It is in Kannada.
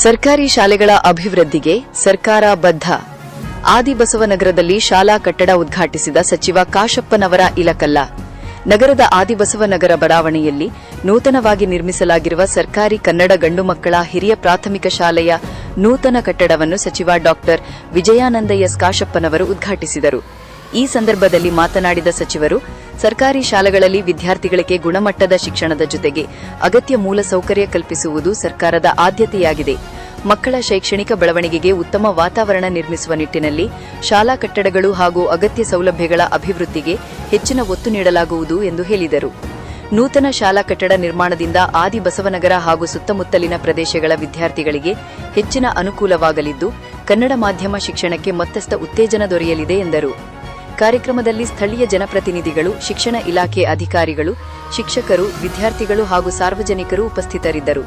ಸರ್ಕಾರಿ ಶಾಲೆಗಳ ಅಭಿವೃದ್ಧಿಗೆ ಸರ್ಕಾರ ಬದ್ಧ. ಆದಿಬಸವನಗರದಲ್ಲಿ ಶಾಲಾ ಕಟ್ಟಡ ಉದ್ಘಾಟಿಸಿದ ಸಚಿವ ಕಾಶಪ್ಪನವರ ಇಲಕಲ್ಲ. ನಗರದ ಆದಿಬಸವನಗರ ಬಡಾವಣೆಯಲ್ಲಿ ನೂತನವಾಗಿ ನಿರ್ಮಿಸಲಾಗಿರುವ ಸರ್ಕಾರಿ ಕನ್ನಡ ಗಂಡು ಮಕ್ಕಳ ಹಿರಿಯ ಪ್ರಾಥಮಿಕ ಶಾಲೆಯ ನೂತನ ಕಟ್ಟಡವನ್ನು ಸಚಿವ ಡಾ ವಿಜಯಾನಂದ ಎಸ್ ಕಾಶಪ್ಪನವರು ಉದ್ಘಾಟಿಸಿದರು. ಈ ಸಂದರ್ಭದಲ್ಲಿ ಮಾತನಾಡಿದ ಸಚಿವರು, ಸರ್ಕಾರಿ ಶಾಲೆಗಳಲ್ಲಿ ವಿದ್ಯಾರ್ಥಿಗಳಿಗೆ ಗುಣಮಟ್ಟದ ಶಿಕ್ಷಣದ ಜೊತೆಗೆ ಅಗತ್ಯ ಮೂಲಸೌಕರ್ಯ ಕಲ್ಪಿಸುವುದು ಸರ್ಕಾರದ ಆದ್ಯತೆಯಾಗಿದೆ. ಮಕ್ಕಳ ಶೈಕ್ಷಣಿಕ ಬೆಳವಣಿಗೆಗೆ ಉತ್ತಮ ವಾತಾವರಣ ನಿರ್ಮಿಸುವ ನಿಟ್ಟಿನಲ್ಲಿ ಶಾಲಾ ಕಟ್ಟಡಗಳು ಹಾಗೂ ಅಗತ್ಯ ಸೌಲಭ್ಯಗಳ ಅಭಿವೃದ್ಧಿಗೆ ಹೆಚ್ಚಿನ ಒತ್ತು ನೀಡಲಾಗುವುದು ಎಂದು ಹೇಳಿದರು. ನೂತನ ಶಾಲಾ ಕಟ್ಟಡ ನಿರ್ಮಾಣದಿಂದ ಆದಿಬಸವನಗರ ಹಾಗೂ ಸುತ್ತಮುತ್ತಲಿನ ಪ್ರದೇಶಗಳ ವಿದ್ಯಾರ್ಥಿಗಳಿಗೆ ಹೆಚ್ಚಿನ ಅನುಕೂಲವಾಗಲಿದ್ದು, ಕನ್ನಡ ಮಾಧ್ಯಮ ಶಿಕ್ಷಣಕ್ಕೆ ಮತ್ತಷ್ಟು ಉತ್ತೇಜನ ದೊರೆಯಲಿದೆ ಎಂದರು. ಕಾರ್ಯಕ್ರಮದಲ್ಲಿ ಸ್ಥಳೀಯ ಜನಪ್ರತಿನಿಧಿಗಳು, ಶಿಕ್ಷಣ ಇಲಾಖೆ ಅಧಿಕಾರಿಗಳು, ಶಿಕ್ಷಕರು, ವಿದ್ಯಾರ್ಥಿಗಳು ಹಾಗೂ ಸಾರ್ವಜನಿಕರು ಉಪಸ್ಥಿತರಿದ್ದರು.